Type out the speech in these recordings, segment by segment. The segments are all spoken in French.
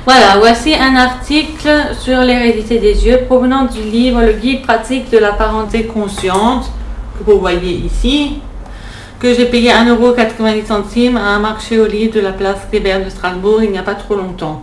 Voilà, voici un article sur l'hérédité des yeux provenant du livre Le guide pratique de la parenté consciente, que vous voyez ici, que j'ai payé 1,90 € à un marché aux livres de la place Kléber de Strasbourg il n'y a pas trop longtemps.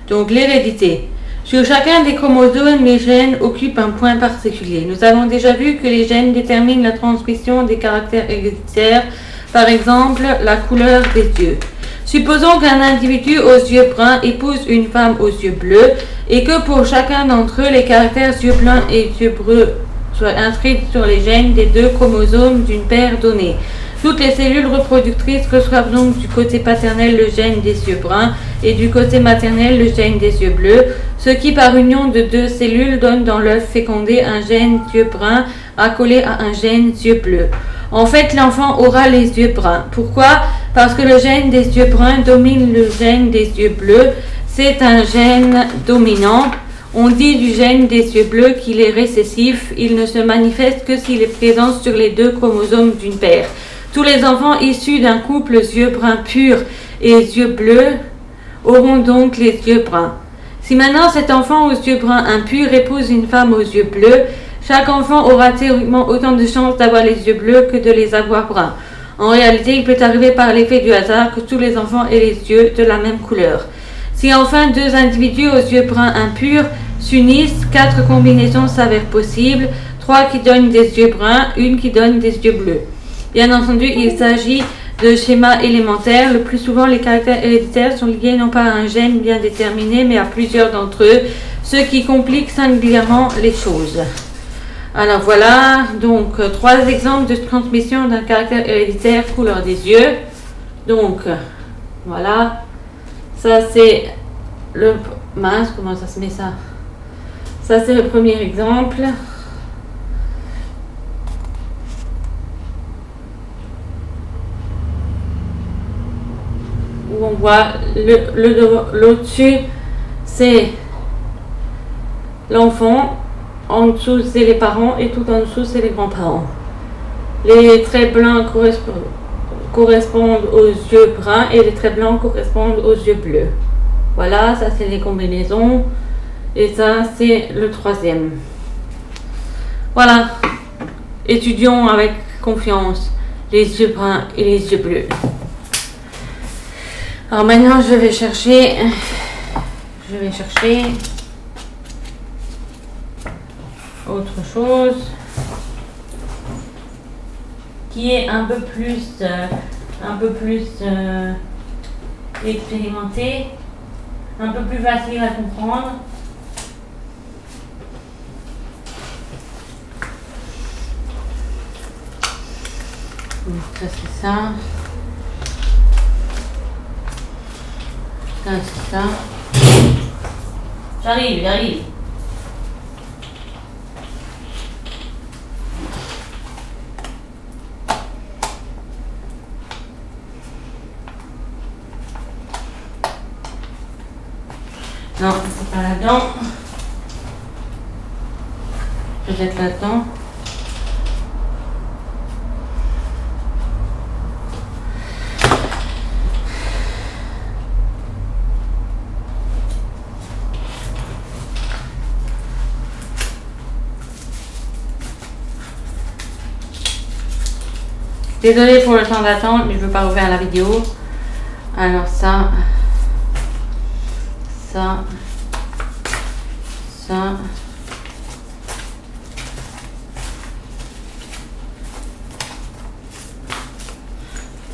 Donc l'hérédité. Sur chacun des chromosomes, les gènes occupent un point particulier. Nous avons déjà vu que les gènes déterminent la transmission des caractères héréditaires, par exemple la couleur des yeux. Supposons qu'un individu aux yeux bruns épouse une femme aux yeux bleus et que pour chacun d'entre eux, les caractères yeux blancs et yeux bleus soient inscrits sur les gènes des deux chromosomes d'une paire donnée. Toutes les cellules reproductrices reçoivent donc du côté paternel le gène des yeux bruns et du côté maternel le gène des yeux bleus, ce qui par union de deux cellules donne dans l'œuf fécondé un gène yeux bruns accolé à un gène yeux bleus. En fait, l'enfant aura les yeux bruns. Pourquoi? Parce que le gène des yeux bruns domine le gène des yeux bleus. C'est un gène dominant. On dit du gène des yeux bleus qu'il est récessif. Il ne se manifeste que s'il est présent sur les deux chromosomes d'une paire. Tous les enfants issus d'un couple yeux bruns purs et yeux bleus auront donc les yeux bruns. Si maintenant cet enfant aux yeux bruns impurs épouse une femme aux yeux bleus, chaque enfant aura théoriquement autant de chances d'avoir les yeux bleus que de les avoir bruns. En réalité, il peut arriver par l'effet du hasard que tous les enfants aient les yeux de la même couleur. Si enfin deux individus aux yeux bruns impurs s'unissent, 4 combinaisons s'avèrent possibles, 3 qui donnent des yeux bruns, 1 qui donne des yeux bleus. Bien entendu, il s'agit de schémas élémentaires. Le plus souvent, les caractères héréditaires sont liés non pas à un gène bien déterminé, mais à plusieurs d'entre eux, ce qui complique singulièrement les choses. Alors voilà, donc 3 exemples de transmission d'un caractère héréditaire couleur des yeux. Donc voilà, ça c'est le... Mince, comment ça se met ça? Ça c'est le premier exemple. Où on voit l'au-dessus, c'est l'enfant. En dessous, c'est les parents et tout en dessous, c'est les grands-parents. Les traits blancs correspondent aux yeux bruns et les traits blancs correspondent aux yeux bleus. Voilà, ça c'est les combinaisons. Et ça, c'est le troisième. Voilà. Étudions avec confiance les yeux bruns et les yeux bleus. Alors maintenant, je vais chercher autre chose qui est un peu plus expérimenté, un peu plus facile à comprendre. Donc ça c'est ça. Ça c'est ça. J'arrive. Non, c'est pas là-dedans. Peut-être là-dedans. Désolée pour le temps d'attente, mais je ne veux pas ouvrir la vidéo. Alors ça.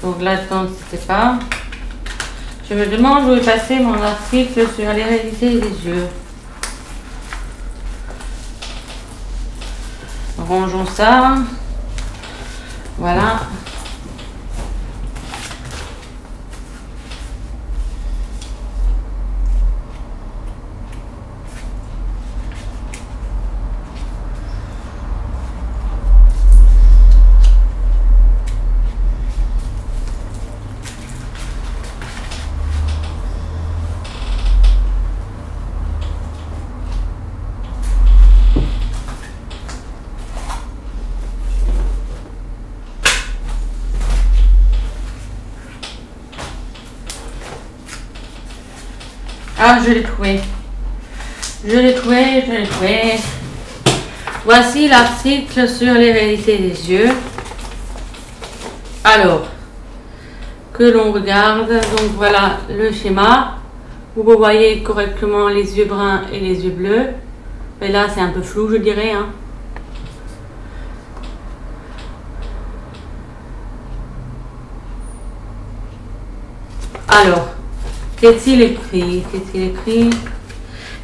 Donc là-dedans, c'était pas. Je me demande où est passé mon article sur l'hérédité des yeux. Rangeons ça. Voilà. Ah, je l'ai trouvé. Je l'ai trouvé. Voici l'article sur l'hérédité des yeux. Alors, que l'on regarde, donc voilà le schéma. Vous voyez correctement les yeux bruns et les yeux bleus. Mais là, c'est un peu flou, je dirais. Hein. Alors, qu'est-il écrit?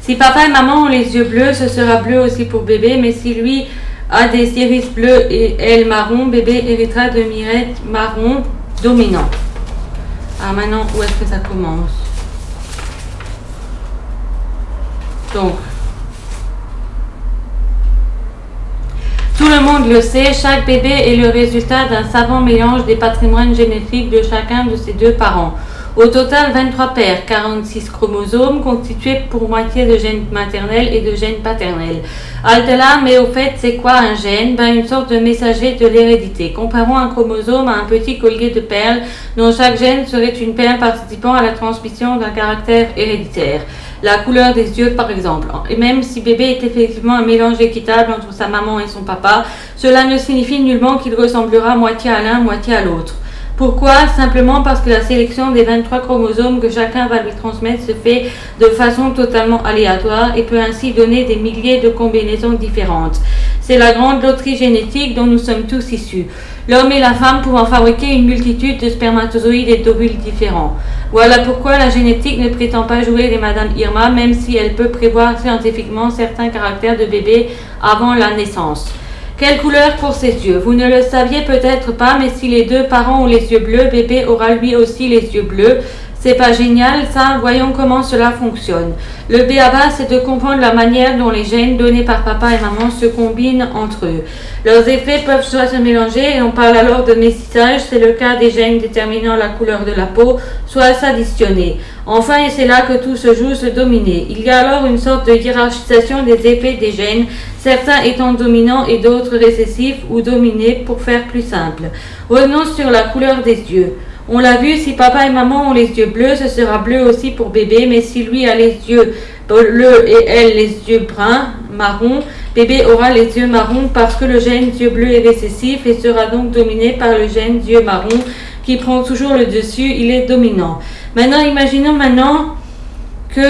Si papa et maman ont les yeux bleus, ce sera bleu aussi pour bébé, mais si lui a des iris bleus et elle marron, bébé héritera de mirettes marron dominant. Alors maintenant, où est-ce que ça commence? Donc, tout le monde le sait, chaque bébé est le résultat d'un savant mélange des patrimoines génétiques de chacun de ses deux parents. Au total, 23 paires, 46 chromosomes, constitués pour moitié de gènes maternels et de gènes paternels. Altela, mais au fait, c'est quoi un gène? Une sorte de messager de l'hérédité. Comparons un chromosome à un petit collier de perles, dont chaque gène serait une perle participant à la transmission d'un caractère héréditaire. La couleur des yeux, par exemple. Et même si bébé est effectivement un mélange équitable entre sa maman et son papa, cela ne signifie nullement qu'il ressemblera moitié à l'un, moitié à l'autre. Pourquoi? Simplement parce que la sélection des 23 chromosomes que chacun va lui transmettre se fait de façon totalement aléatoire et peut ainsi donner des milliers de combinaisons différentes. C'est la grande loterie génétique dont nous sommes tous issus. L'homme et la femme pouvant fabriquer une multitude de spermatozoïdes et d'ovules différents. Voilà pourquoi la génétique ne prétend pas jouer les Madame Irma, même si elle peut prévoir scientifiquement certains caractères de bébé avant la naissance. Quelle couleur pour ses yeux? Vous ne le saviez peut-être pas, mais si les deux parents ont les yeux bleus, bébé aura lui aussi les yeux bleus. C'est pas génial ça? Voyons comment cela fonctionne. Le b.a.-ba, c'est de comprendre la manière dont les gènes donnés par papa et maman se combinent entre eux. Leurs effets peuvent soit se mélanger, et on parle alors de métissage, c'est le cas des gènes déterminant la couleur de la peau, soit s'additionner. Enfin, et c'est là que tout se joue, se dominer. Il y a alors une sorte de hiérarchisation des effets des gènes, certains étant dominants et d'autres récessifs ou dominés pour faire plus simple. Revenons sur la couleur des yeux. On l'a vu, si papa et maman ont les yeux bleus, ce sera bleu aussi pour bébé, mais si lui a les yeux bleus et elle les yeux bruns, marron, bébé aura les yeux marrons parce que le gène yeux bleus est récessif et sera donc dominé par le gène yeux marron qui prend toujours le dessus, il est dominant. Maintenant, imaginons que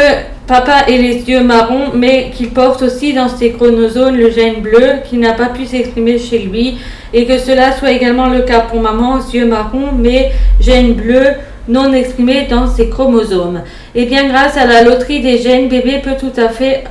papa ait les yeux marrons, mais qu'il porte aussi dans ses chromosomes le gène bleu qui n'a pas pu s'exprimer chez lui, et que cela soit également le cas pour maman, yeux marrons, mais gène bleu non exprimé dans ses chromosomes. Et bien grâce à la loterie des gènes, bébé peut tout à fait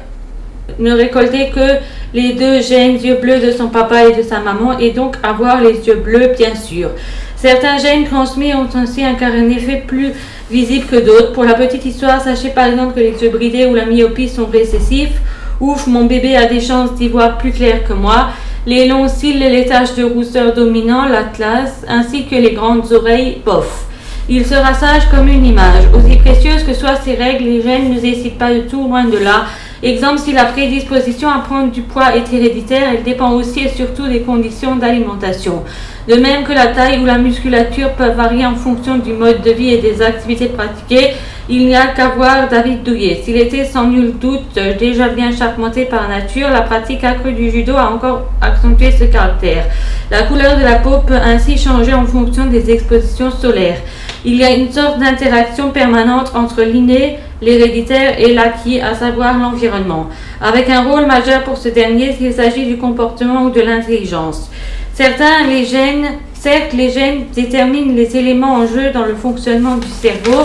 ne récolter que les deux gènes yeux bleus de son papa et de sa maman, et donc avoir les yeux bleus bien sûr. Certains gènes transmis ont ainsi un effet plus visible que d'autres. Pour la petite histoire, sachez par exemple que les yeux bridés ou la myopie sont récessifs. Ouf, mon bébé a des chances d'y voir plus clair que moi. Les longs cils et les taches de rousseur dominant, l'atlas, ainsi que les grandes oreilles, bof. Il sera sage comme une image. Aussi précieuses que soient ces règles, les gènes ne décident pas de tout, loin de là. Exemple, si la prédisposition à prendre du poids est héréditaire, elle dépend aussi et surtout des conditions d'alimentation. De même que la taille ou la musculature peuvent varier en fonction du mode de vie et des activités pratiquées, il n'y a qu'à voir David Douillet. S'il était sans nul doute déjà bien charpenté par nature, la pratique accrue du judo a encore accentué ce caractère. La couleur de la peau peut ainsi changer en fonction des expositions solaires. Il y a une sorte d'interaction permanente entre l'inné, l'héréditaire et l'acquis, à savoir l'environnement, avec un rôle majeur pour ce dernier s'il s'agit du comportement ou de l'intelligence. Certes, les gènes déterminent les éléments en jeu dans le fonctionnement du cerveau,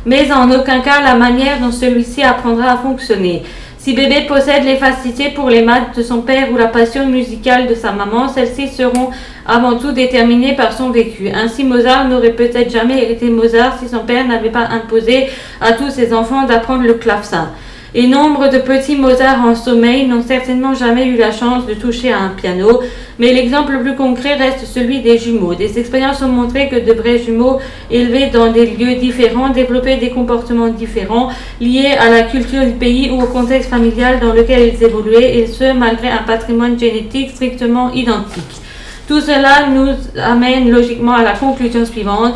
mais en aucun cas la manière dont celui-ci apprendra à fonctionner. Si bébé possède les facilités pour les maths de son père ou la passion musicale de sa maman, celles-ci seront avant tout déterminées par son vécu. Ainsi, Mozart n'aurait peut-être jamais été Mozart si son père n'avait pas imposé à tous ses enfants d'apprendre le clavecin. Et nombre de petits Mozart en sommeil n'ont certainement jamais eu la chance de toucher à un piano, mais l'exemple le plus concret reste celui des jumeaux. Des expériences ont montré que de vrais jumeaux élevés dans des lieux différents développaient des comportements différents liés à la culture du pays ou au contexte familial dans lequel ils évoluaient, et ce malgré un patrimoine génétique strictement identique. Tout cela nous amène logiquement à la conclusion suivante.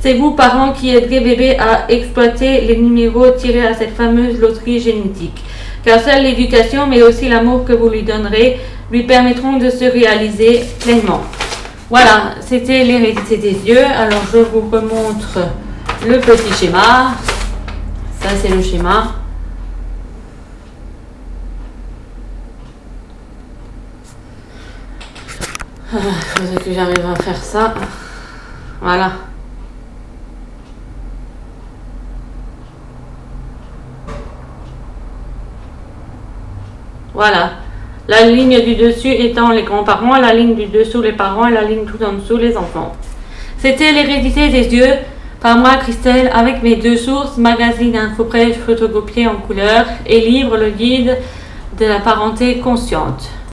C'est vous, parents, qui aiderez bébé à exploiter les numéros tirés à cette fameuse loterie génétique. Car seule l'éducation, mais aussi l'amour que vous lui donnerez, lui permettront de se réaliser pleinement. Voilà, c'était l'hérédité des dieux. Alors, je vous remontre le petit schéma. Ça, c'est le schéma. Il faudrait que j'arrive à faire ça. Voilà. Voilà. La ligne du dessus étant les grands-parents, la ligne du dessous les parents et la ligne tout en dessous les enfants. C'était l'hérédité des dieux par moi, Christelle, avec mes 2 sources, magazine Infopresse photocopié en couleur et livre Le guide de la parenté consciente.